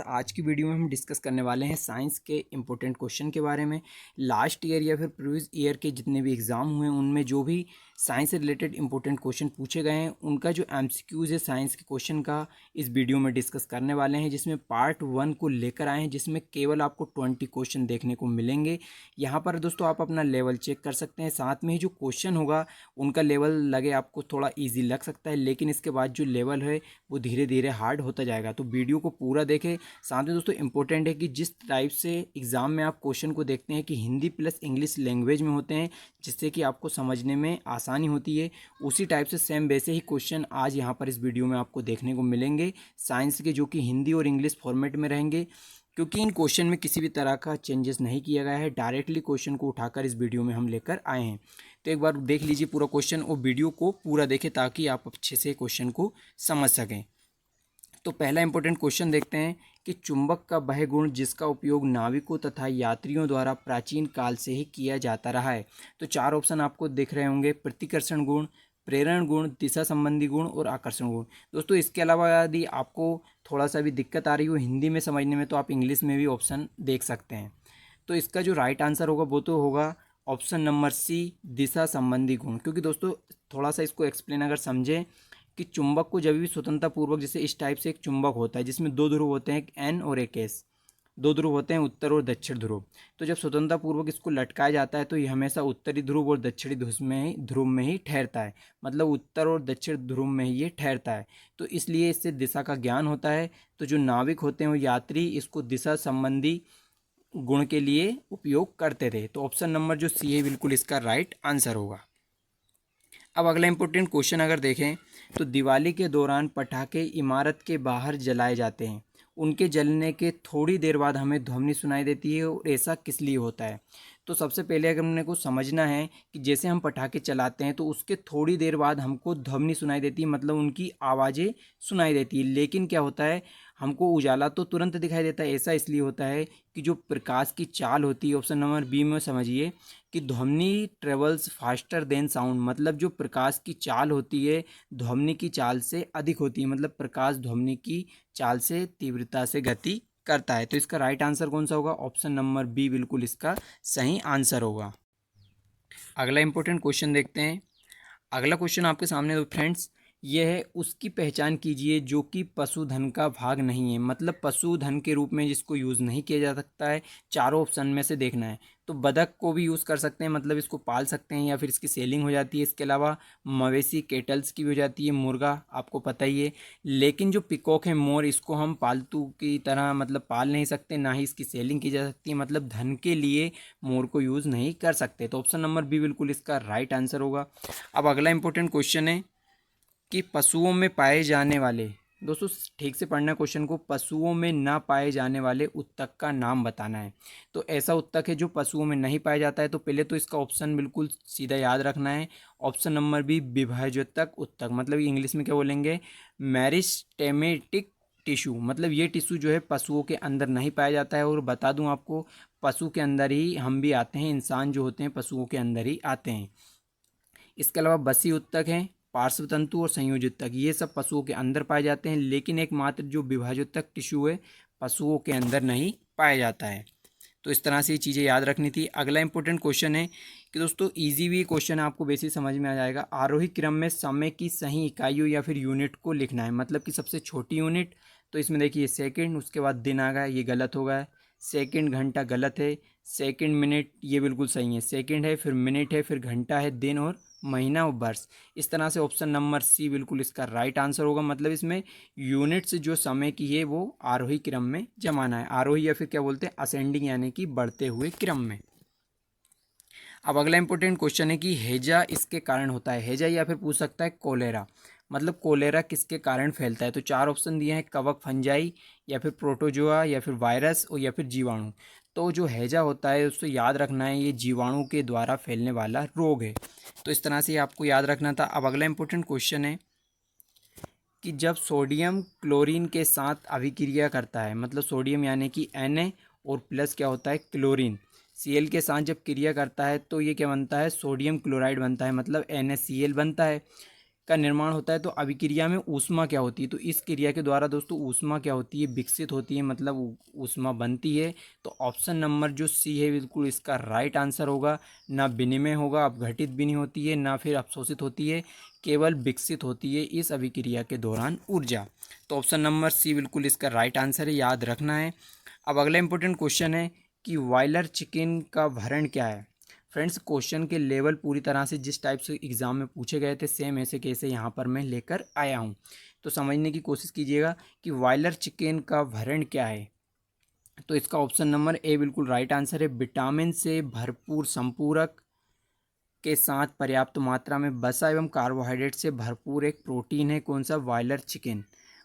आज की वीडियो में हम डिस्कस करने वाले हैं साइंस के इम्पोर्टेंट क्वेश्चन के बारे में। लास्ट ईयर या फिर प्रीवियस ईयर के जितने भी एग्ज़ाम हुए उनमें जो भी साइंस से रिलेटेड इंपॉर्टेंट क्वेश्चन पूछे गए हैं उनका जो एमसीक्यूज़ है साइंस के क्वेश्चन का इस वीडियो में डिस्कस करने वाले हैं, जिसमें पार्ट 1 को लेकर आए हैं, जिसमें केवल आपको 20 क्वेश्चन देखने को मिलेंगे। यहाँ पर दोस्तों आप अपना लेवल चेक कर सकते हैं, साथ में ही जो क्वेश्चन होगा उनका लेवल लगे आपको थोड़ा ईजी लग सकता है, लेकिन इसके बाद जो लेवल है वो धीरे धीरे हार्ड होता जाएगा। तो वीडियो को पूरा देखें। साथ में दोस्तों इंपॉर्टेंट है कि जिस टाइप से एग्ज़ाम में आप क्वेश्चन को देखते हैं कि हिंदी प्लस इंग्लिश लैंग्वेज में होते हैं, जिससे कि आपको समझने में आसानी होती है, उसी टाइप से सेम वैसे ही क्वेश्चन आज यहाँ पर इस वीडियो में आपको देखने को मिलेंगे साइंस के, जो कि हिंदी और इंग्लिश फॉर्मेट में रहेंगे। क्योंकि इन क्वेश्चन में किसी भी तरह का चेंजेस नहीं किया गया है, डायरेक्टली क्वेश्चन को उठाकर इस वीडियो में हम लेकर आए हैं। तो एक बार देख लीजिए पूरा क्वेश्चन और वीडियो को पूरा देखें ताकि आप अच्छे से क्वेश्चन को समझ सकें। तो पहला इंपॉर्टेंट क्वेश्चन देखते हैं कि चुंबक का वह गुण जिसका उपयोग नाविकों तथा यात्रियों द्वारा प्राचीन काल से ही किया जाता रहा है। तो चार ऑप्शन आपको दिख रहे होंगे: प्रतिकर्षण गुण, प्रेरण गुण, दिशा संबंधी गुण और आकर्षण गुण। दोस्तों इसके अलावा यदि आपको थोड़ा सा भी दिक्कत आ रही हो हिंदी में समझने में तो आप इंग्लिश में भी ऑप्शन देख सकते हैं। तो इसका जो राइट आंसर होगा वो तो होगा ऑप्शन नंबर सी, दिशा संबंधी गुण। क्योंकि दोस्तों थोड़ा सा इसको एक्सप्लेन अगर समझें कि चुंबक को जब भी स्वतंत्रता पूर्वक, जैसे इस टाइप से एक चुंबक होता है जिसमें दो ध्रुव होते हैं, एक एन और एक एस, दो ध्रुव होते हैं, उत्तर और दक्षिण ध्रुव। तो जब स्वतंत्रता पूर्वक इसको लटकाया जाता है तो ये हमेशा उत्तरी ध्रुव और दक्षिणी ध्रुव में ही ठहरता है, मतलब उत्तर और दक्षिण ध्रुव में ही ये ठहरता है। तो इसलिए इससे दिशा का ज्ञान होता है। तो जो नाविक होते हैं वो यात्री इसको दिशा संबंधी गुण के लिए उपयोग करते थे। तो ऑप्शन नंबर जो सी है बिल्कुल इसका राइट आंसर होगा। अब अगला इंपॉर्टेंट क्वेश्चन अगर देखें तो दिवाली के दौरान पटाखे इमारत के बाहर जलाए जाते हैं, उनके जलने के थोड़ी देर बाद हमें ध्वनि सुनाई देती है, और ऐसा किस लिए होता है। तो सबसे पहले अगर हमने को समझना है कि जैसे हम पटाखे चलाते हैं तो उसके थोड़ी देर बाद हमको ध्वनि सुनाई देती है, मतलब उनकी आवाज़ें सुनाई देती है। लेकिन क्या होता है, हमको उजाला तो तुरंत दिखाई देता है। ऐसा इसलिए होता है कि जो प्रकाश की चाल होती है, ऑप्शन नंबर बी में समझिए कि ध्वनि ट्रेवल्स फास्टर देन साउंड, मतलब जो प्रकाश की चाल होती है ध्वनि की चाल से अधिक होती है, मतलब प्रकाश ध्वनि की चाल से तीव्रता से गति करता है। तो इसका राइट आंसर कौन सा होगा? ऑप्शन नंबर बी बिल्कुल इसका सही आंसर होगा। अगला इंपॉर्टेंट क्वेश्चन देखते हैं। अगला क्वेश्चन आपके सामने तो फ्रेंड्स ये है, उसकी पहचान कीजिए जो कि पशुधन का भाग नहीं है, मतलब पशुधन के रूप में जिसको यूज़ नहीं किया जा सकता है। चारों ऑप्शन में से देखना है। तो बतख को भी यूज़ कर सकते हैं, मतलब इसको पाल सकते हैं या फिर इसकी सेलिंग हो जाती है। इसके अलावा मवेशी केटल्स की भी हो जाती है, मुर्गा आपको पता ही है। लेकिन जो पिकॉक है, मोर, इसको हम पालतू की तरह मतलब पाल नहीं सकते, ना ही इसकी सेलिंग की जा सकती है, मतलब धन के लिए मोर को यूज़ नहीं कर सकते। तो ऑप्शन नंबर बी बिल्कुल इसका राइट आंसर होगा। अब अगला इंपॉर्टेंट क्वेश्चन है कि पशुओं में पाए जाने वाले, दोस्तों ठीक से पढ़ना क्वेश्चन को, पशुओं में ना पाए जाने वाले उत्तक का नाम बताना है। तो ऐसा उत्तक है जो पशुओं में नहीं पाया जाता है। तो पहले तो इसका ऑप्शन बिल्कुल सीधा याद रखना है, ऑप्शन नंबर बी, विभाज्योतक उत्तक, मतलब इंग्लिश में क्या बोलेंगे, मेरिस्टेमेटिक टिश्यू, मतलब ये टिश्यू जो है पशुओं के अंदर नहीं पाया जाता है। और बता दूं आपको, पशु के अंदर ही हम भी आते हैं, इंसान जो होते हैं पशुओं के अंदर ही आते हैं। इसके अलावा बसी उत्तक हैं, पार्श्व तंतु और संयोजित उत्तक, ये सब पशुओं के अंदर पाए जाते हैं। लेकिन एकमात्र जो विभाज्योतक टिश्यू है पशुओं के अंदर नहीं पाया जाता है। तो इस तरह से ये चीज़ें याद रखनी थी। अगला इंपॉर्टेंट क्वेश्चन है कि दोस्तों इजी भी क्वेश्चन है, आपको बेसिक समझ में आ जाएगा। आरोही क्रम में समय की सही इकाइयों या फिर यूनिट को लिखना है, मतलब कि सबसे छोटी यूनिट। तो इसमें देखिए सेकंड, उसके बाद दिन आ गया, ये गलत हो गया। सेकंड घंटा गलत है। सेकंड मिनट ये बिल्कुल सही है, सेकंड है, फिर मिनट है, फिर घंटा है, दिन और महीना और वर्ष। इस तरह से ऑप्शन नंबर सी बिल्कुल इसका राइट आंसर होगा, मतलब इसमें यूनिट्स जो समय की है वो आरोही क्रम में जमाना है। आरोही या फिर क्या बोलते हैं, असेंडिंग, यानी कि बढ़ते हुए क्रम में। अब अगला इंपॉर्टेंट क्वेश्चन है कि हैजा इसके कारण होता है। हैजा या फिर पूछ सकता है कोलेरा, मतलब कोलेरा किसके कारण फैलता है। तो चार ऑप्शन दिए हैं, कवक, फंजाई, या फिर प्रोटोजोआ, या फिर वायरस, और या फिर जीवाणु। तो जो हैजा होता है उसको याद रखना है, ये जीवाणु के द्वारा फैलने वाला रोग है। तो इस तरह से आपको याद रखना था। अब अगला इंपॉर्टेंट क्वेश्चन है कि जब सोडियम क्लोरीन के साथ अभिक्रिया करता है, मतलब सोडियम यानी कि Na और प्लस क्या होता है, क्लोरीन, Cl के साथ जब क्रिया करता है तो ये क्या बनता है, सोडियम क्लोराइड बनता है, मतलब NaCl बनता है। का निर्माण होता है। तो अभिक्रिया में ऊष्मा क्या होती है, तो इस क्रिया के द्वारा दोस्तों ऊष्मा क्या होती है, विकसित होती है, मतलब ऊष्मा बनती है। तो ऑप्शन नंबर जो सी है बिल्कुल इसका राइट आंसर होगा। ना विनिमय होगा, अपघटित भी नहीं होती है, ना फिर अवशोषित होती है, केवल विकसित होती है इस अभिक्रिया के दौरान ऊर्जा। तो ऑप्शन नंबर सी बिल्कुल इसका राइट आंसर है, याद रखना है। अब अगला इंपॉर्टेंट क्वेश्चन है कि बॉयलर चिकन का भरण क्या है। फ्रेंड्स, क्वेश्चन के लेवल पूरी तरह से जिस टाइप से एग्जाम में पूछे गए थे सेम ऐसे कैसे यहाँ पर मैं लेकर आया हूँ। तो समझने की कोशिश कीजिएगा कि बॉयलर चिकन का भरण क्या है। तो इसका ऑप्शन नंबर ए बिल्कुल राइट आंसर है। विटामिन से भरपूर संपूरक के साथ पर्याप्त मात्रा में वसा एवं कार्बोहाइड्रेट से भरपूर एक प्रोटीन है। कौन सा? Boiler chicken.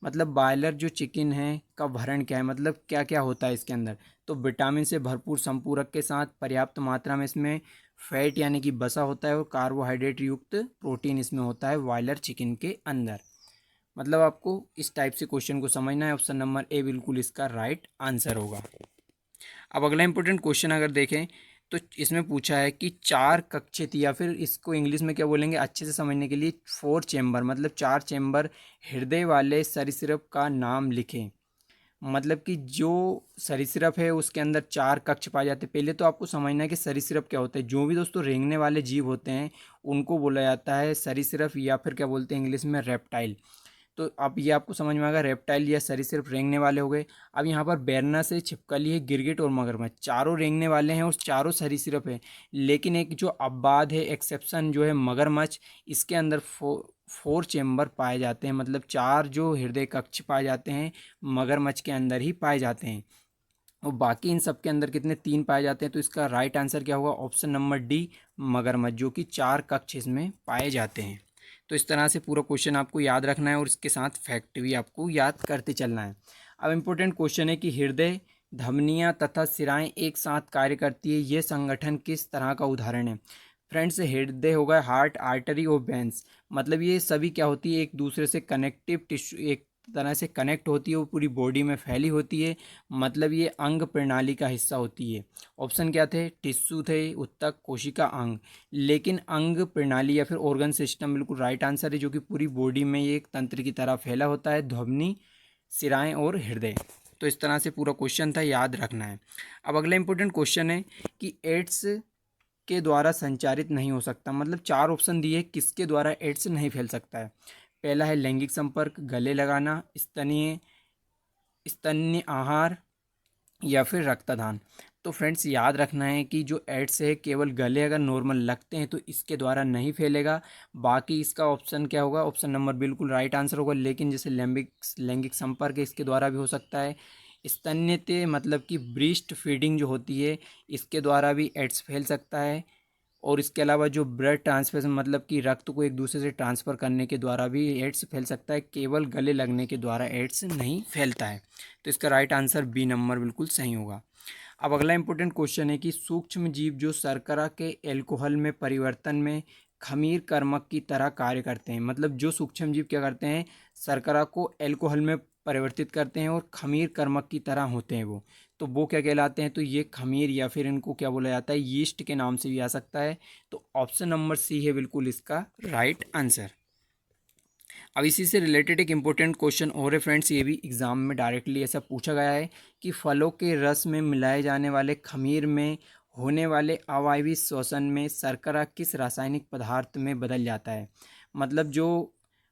मतलब बॉयलर जो चिकन है का भरण क्या है, मतलब क्या क्या होता है इसके अंदर। तो विटामिन से भरपूर संपूरक के साथ पर्याप्त मात्रा में इसमें फैट यानी कि वसा होता है और कार्बोहाइड्रेट युक्त प्रोटीन इसमें होता है बॉयलर चिकन के अंदर। मतलब आपको इस टाइप से क्वेश्चन को समझना है। ऑप्शन नंबर ए बिल्कुल इसका राइट आंसर होगा। अब अगला इंपॉर्टेंट क्वेश्चन अगर देखें तो इसमें पूछा है कि चार कक्षित, या फिर इसको इंग्लिश में क्या बोलेंगे अच्छे से समझने के लिए, 4 चेम्बर, मतलब 4 चेम्बर हृदय वाले सरीसृप का नाम लिखें। मतलब कि जो सरीसृप है उसके अंदर 4 कक्ष पाए जाते हैं। पहले तो आपको समझना है कि सरीसृप क्या होता है। जो भी दोस्तों रेंगने वाले जीव होते हैं उनको बोला जाता है सरीसृप, या फिर क्या बोलते हैं इंग्लिश में रेप्टाइल। तो अब ये आपको समझ में आएगा, रेप्टाइल या सरीसृप रेंगने वाले हो गए। अब यहाँ पर बैरना से छिपकली है, गिरगिट और मगरमच्छ, चारों रेंगने वाले हैं और चारों सरीसृप है। लेकिन एक जो अपवाद है, एक्सेप्शन जो है मगरमच्छ, इसके अंदर 4 चेम्बर पाए जाते हैं, मतलब 4 जो हृदय कक्ष पाए जाते हैं मगरमच्छ के अंदर ही पाए जाते हैं। और बाकी इन सब के अंदर कितने? 3 पाए जाते हैं। तो इसका राइट आंसर क्या होगा? ऑप्शन नंबर डी मगरमच्छ, जो कि 4 कक्ष इसमें पाए जाते हैं। तो इस तरह से पूरा क्वेश्चन आपको याद रखना है और इसके साथ फैक्ट भी आपको याद करते चलना है। अब इम्पोर्टेंट क्वेश्चन है कि हृदय, धमनियाँ तथा सिराएं एक साथ कार्य करती है, ये संगठन किस तरह का उदाहरण है। फ्रेंड्स, हृदय होगा हार्ट, आर्टरी और वेंस, मतलब ये सभी क्या होती है, एक दूसरे से कनेक्टिव टिश्यू, एक तरह से कनेक्ट होती है, वो पूरी बॉडी में फैली होती है। मतलब ये अंग प्रणाली का हिस्सा होती है। ऑप्शन क्या थे? टिश्यू थे, उत्तक, कोशिका, अंग। लेकिन अंग प्रणाली या फिर ऑर्गन सिस्टम बिल्कुल राइट आंसर है, जो कि पूरी बॉडी में ये एक तंत्र की तरह फैला होता है, ध्वनि, सिराएं और हृदय। तो इस तरह से पूरा क्वेश्चन था, याद रखना है। अब अगला इंपॉर्टेंट क्वेश्चन है कि एड्स के द्वारा संचारित नहीं हो सकता, मतलब 4 ऑप्शन दिए किसके द्वारा एड्स नहीं फैल सकता है। पहला है लैंगिक संपर्क, गले लगाना, स्तनीय स्तन्य आहार, या फिर रक्तदान। तो फ्रेंड्स याद रखना है कि जो एड्स है केवल गले अगर नॉर्मल लगते हैं तो इसके द्वारा नहीं फैलेगा। बाकी इसका ऑप्शन क्या होगा? ऑप्शन नंबर बिल्कुल राइट आंसर होगा। लेकिन जैसे लैंगिक लैंगिक संपर्क है इसके द्वारा भी हो सकता है। स्तन्यते मतलब कि ब्रेस्ट फीडिंग जो होती है इसके द्वारा भी एड्स फैल सकता है। और इसके अलावा जो ब्लड ट्रांसफ्यूजन मतलब कि रक्त को एक दूसरे से ट्रांसफ़र करने के द्वारा भी एड्स फैल सकता है, केवल गले लगने के द्वारा एड्स नहीं फैलता है। तो इसका राइट आंसर बी नंबर बिल्कुल सही होगा। अब अगला इंपॉर्टेंट क्वेश्चन है कि सूक्ष्म जीव जो शर्करा के एल्कोहल में परिवर्तन में खमीर कर्मक की तरह कार्य करते हैं, मतलब जो सूक्ष्म जीव क्या करते हैं, शर्करा को एल्कोहल में परिवर्तित करते हैं और खमीर कर्मक की तरह होते हैं वो क्या कहलाते हैं? तो ये खमीर या फिर इनको क्या बोला जाता है, यीस्ट के नाम से भी आ सकता है। तो ऑप्शन नंबर सी है बिल्कुल इसका राइट आंसर। अब इसी से रिलेटेड एक इम्पोर्टेंट क्वेश्चन और है फ्रेंड्स, ये भी एग्जाम में डायरेक्टली ऐसा पूछा गया है कि फलों के रस में मिलाए जाने वाले खमीर में होने वाले अवायवीय श्वसन में शर्करा किस रासायनिक पदार्थ में बदल जाता है। मतलब जो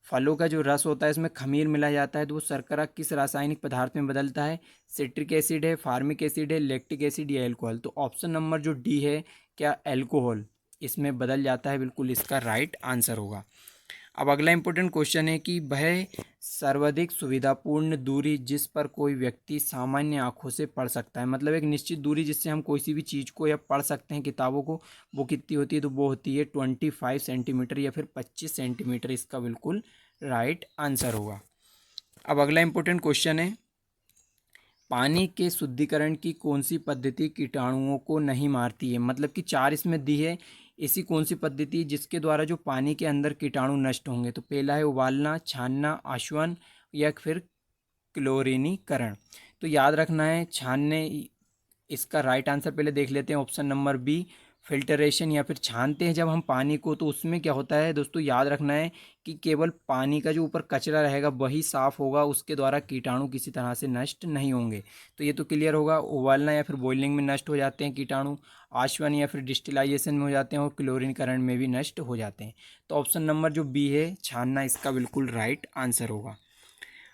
फलों का जो रस होता है इसमें खमीर मिलाया जाता है तो वो शर्करा किस रासायनिक पदार्थ में बदलता है। सिट्रिक एसिड है, फार्मिक एसिड है, लैक्टिक एसिड या एल्कोहल। तो ऑप्शन नंबर जो डी है क्या, एल्कोहल, इसमें बदल जाता है, बिल्कुल इसका राइट आंसर होगा। अब अगला इंपॉर्टेंट क्वेश्चन है कि वह सर्वाधिक सुविधापूर्ण दूरी जिस पर कोई व्यक्ति सामान्य आंखों से पढ़ सकता है, मतलब एक निश्चित दूरी जिससे हम कोई सी भी चीज़ को या पढ़ सकते हैं किताबों को, वो कितनी होती है? तो वो होती है 25 सेंटीमीटर या फिर 25 सेंटीमीटर, इसका बिल्कुल राइट आंसर होगा। अब अगला इंपॉर्टेंट क्वेश्चन है, पानी के शुद्धिकरण की कौन सी पद्धति कीटाणुओं को नहीं मारती है। मतलब कि 4 इसमें दी है, ऐसी कौन सी पद्धति जिसके द्वारा जो पानी के अंदर कीटाणु नष्ट होंगे। तो पहला है उबालना, छानना, आशवन या फिर क्लोरीनीकरण। तो याद रखना है छानने, इसका राइट आंसर पहले देख लेते हैं, ऑप्शन नंबर बी फिल्टरेशन या फिर छानते हैं जब हम पानी को, तो उसमें क्या होता है दोस्तों, याद रखना है कि केवल पानी का जो ऊपर कचरा रहेगा वही साफ़ होगा, उसके द्वारा कीटाणु किसी तरह से नष्ट नहीं होंगे। तो ये तो क्लियर होगा। उबालना या फिर बॉइलिंग में नष्ट हो जाते हैं कीटाणु, आशवन या फिर डिस्टिलाइजेशन में हो जाते हैं और क्लोरीनीकरण में भी नष्ट हो जाते हैं। तो ऑप्शन नंबर जो बी है छानना, इसका बिल्कुल राइट आंसर होगा।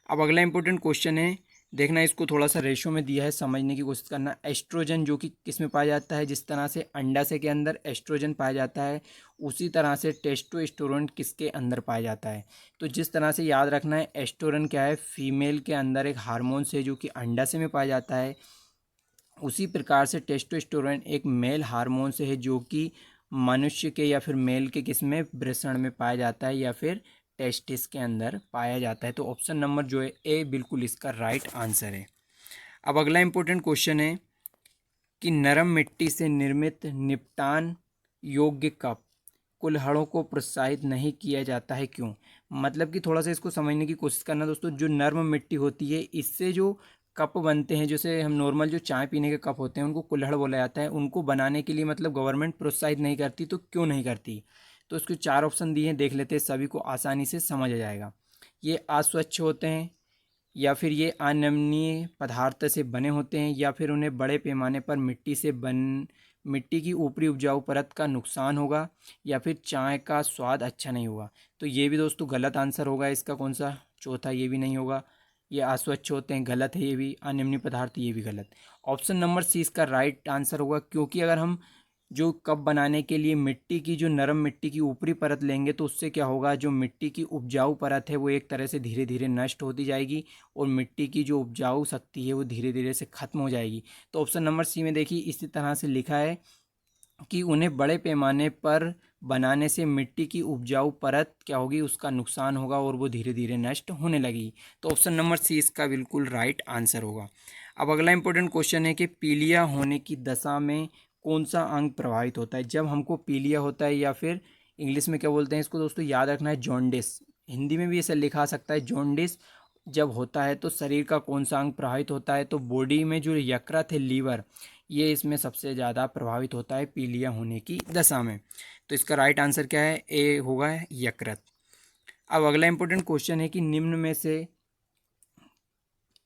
अब अगला इंपॉर्टेंट क्वेश्चन है, देखना इसको थोड़ा सा रेशो में दिया है, समझने की कोशिश करना। एस्ट्रोजन जो कि किस में पाया जाता है, जिस तरह से अंडाशय के अंदर एस्ट्रोजन पाया जाता है उसी तरह से टेस्टोस्टेरोन किसके अंदर पाया जाता है। तो जिस तरह से याद रखना है, एस्ट्रोजन क्या है, फीमेल के अंदर एक हार्मोन से जो कि अंडाशय में पाया जाता है, उसी प्रकार से टेस्टोस्टेरोन एक मेल हार्मोन से है जो कि मनुष्य के या फिर मेल के किस में, वृषण में पाया जाता है या फिर टेस्टिस के अंदर पाया जाता है। तो ऑप्शन नंबर जो है ए बिल्कुल इसका राइट आंसर है। अब अगला इंपॉर्टेंट क्वेश्चन है कि नरम मिट्टी से निर्मित निपटान योग्य कप कुल्हड़ों को प्रोत्साहित नहीं किया जाता है, क्यों? मतलब कि थोड़ा सा इसको समझने की कोशिश करना दोस्तों। जो नरम मिट्टी होती है, इससे जो कप बनते हैं, जैसे हम नॉर्मल जो चाय पीने के कप होते हैं उनको कुल्हड़ बोला जाता है, उनको बनाने के लिए मतलब गवर्नमेंट प्रोत्साहित नहीं करती, तो क्यों नहीं करती? तो इसके 4 ऑप्शन दिए हैं, देख लेते हैं, सभी को आसानी से समझ आ जाएगा। ये अस्वच्छ होते हैं, या फिर ये अनमनीय पदार्थ से बने होते हैं, या फिर उन्हें बड़े पैमाने पर मिट्टी की ऊपरी उपजाऊ परत का नुकसान होगा, या फिर चाय का स्वाद अच्छा नहीं होगा। तो ये भी दोस्तों गलत आंसर होगा इसका, कौन सा, चौथा, ये भी नहीं होगा। ये अस्वच्छ होते हैं, गलत है। ये भी अनियमित पदार्थ, ये भी गलत। ऑप्शन नंबर सी इसका राइट आंसर होगा, क्योंकि अगर हम जो कप बनाने के लिए मिट्टी की, जो नरम मिट्टी की ऊपरी परत लेंगे, तो उससे क्या होगा, जो मिट्टी की उपजाऊ परत है वो एक तरह से धीरे धीरे नष्ट होती जाएगी और मिट्टी की जो उपजाऊ शक्ति है वो धीरे धीरे से खत्म हो जाएगी। तो ऑप्शन नंबर सी में देखिए इसी तरह से लिखा है कि उन्हें बड़े पैमाने पर बनाने से मिट्टी की उपजाऊ परत क्या होगी, उसका नुकसान होगा और वो धीरे धीरे नष्ट होने लगी। तो ऑप्शन नंबर सी इसका बिल्कुल राइट आंसर होगा। अब अगला इंपॉर्टेंट क्वेश्चन है कि पीलिया होने की दशा में कौन सा अंग प्रभावित होता है। जब हमको पीलिया होता है, या फिर इंग्लिश में क्या बोलते हैं इसको दोस्तों, याद रखना है, जॉन्डिस। हिंदी में भी ऐसा लिखा सकता है, जॉन्डिस जब होता है तो शरीर का कौन सा अंग प्रभावित होता है। तो बॉडी में जो यकृत है, लीवर, ये इसमें सबसे ज़्यादा प्रभावित होता है पीलिया होने की दशा में। तो इसका राइट आंसर क्या है, ए होगा यकृत। अब अगला इंपॉर्टेंट क्वेश्चन है कि निम्न में से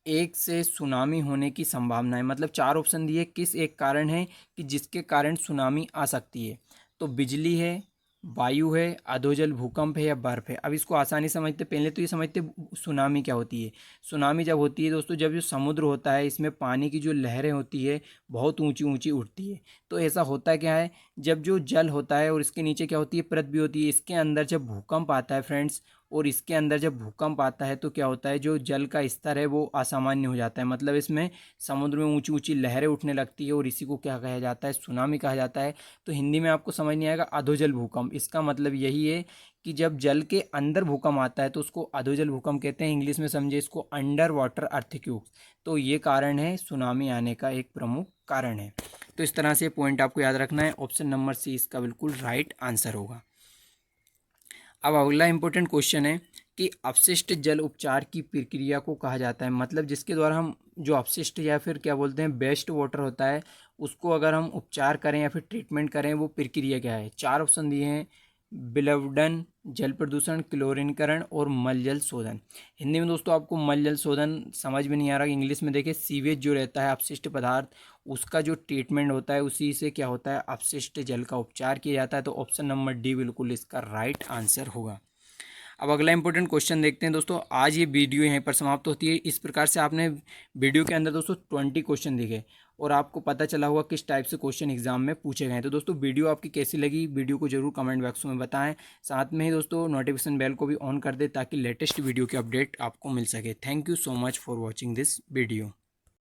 एक से सुनामी होने की संभावना है। मतलब 4 ऑप्शन दिए, किस एक कारण है कि जिसके कारण सुनामी आ सकती है। तो बिजली है, वायु है, अधोजल भूकंप है, या बर्फ है। अब इसको आसानी समझते, पहले तो ये समझते सुनामी क्या होती है। सुनामी जब होती है दोस्तों, जब जो समुद्र होता है इसमें पानी की जो लहरें होती है बहुत ऊंची ऊंची उठती है। तो ऐसा होता क्या है, जब जो जल होता है और इसके नीचे क्या होती है, परत भी होती है, इसके अंदर जब भूकंप आता है फ्रेंड्स, और इसके अंदर जब भूकंप आता है तो क्या होता है, जो जल का स्तर है वो असामान्य हो जाता है। मतलब इसमें समुद्र में ऊंची ऊंची लहरें उठने लगती है और इसी को क्या कहा जाता है, सुनामी कहा जाता है। तो हिंदी में आपको समझ नहीं आएगा, अधोजल भूकंप, इसका मतलब यही है कि जब जल के अंदर भूकंप आता है तो उसको अधोजल भूकंप कहते हैं। इंग्लिश में समझे इसको, अंडर वाटर अर्थक्वेक। तो ये कारण है सुनामी आने का, एक प्रमुख कारण है। तो इस तरह से पॉइंट आपको याद रखना है। ऑप्शन नंबर सी इसका बिल्कुल राइट आंसर होगा। अब अगला इंपॉर्टेंट क्वेश्चन है कि अपशिष्ट जल उपचार की प्रक्रिया को कहा जाता है। मतलब जिसके द्वारा हम जो अपशिष्ट या फिर क्या बोलते हैं वेस्ट वाटर होता है, उसको अगर हम उपचार करें या फिर ट्रीटमेंट करें, वो प्रक्रिया क्या है। 4 ऑप्शन दिए हैं, विलवडन, जल प्रदूषण, क्लोरीनीकरण और मलजल शोधन। हिंदी में दोस्तों आपको मलजल शोधन समझ में नहीं आ रहा, इंग्लिश में देखिए सीवेज जो रहता है अपशिष्ट पदार्थ, उसका जो ट्रीटमेंट होता है उसी से क्या होता है, अपशिष्ट जल का उपचार किया जाता है। तो ऑप्शन नंबर डी बिल्कुल इसका राइट आंसर होगा। अब अगला इंपॉर्टेंट क्वेश्चन देखते हैं दोस्तों। आज ये वीडियो यहीं पर समाप्त होती है। इस प्रकार से आपने वीडियो के अंदर दोस्तों 20 क्वेश्चन दिखे और आपको पता चला होगा किस टाइप से क्वेश्चन एग्जाम में पूछे गए हैं। तो दोस्तों वीडियो आपकी कैसी लगी, वीडियो को जरूर कमेंट बॉक्स में बताएं। साथ में ही दोस्तों नोटिफिकेशन बेल को भी ऑन कर दें ताकि लेटेस्ट वीडियो की अपडेट आपको मिल सके। Thank you so much for watching this video.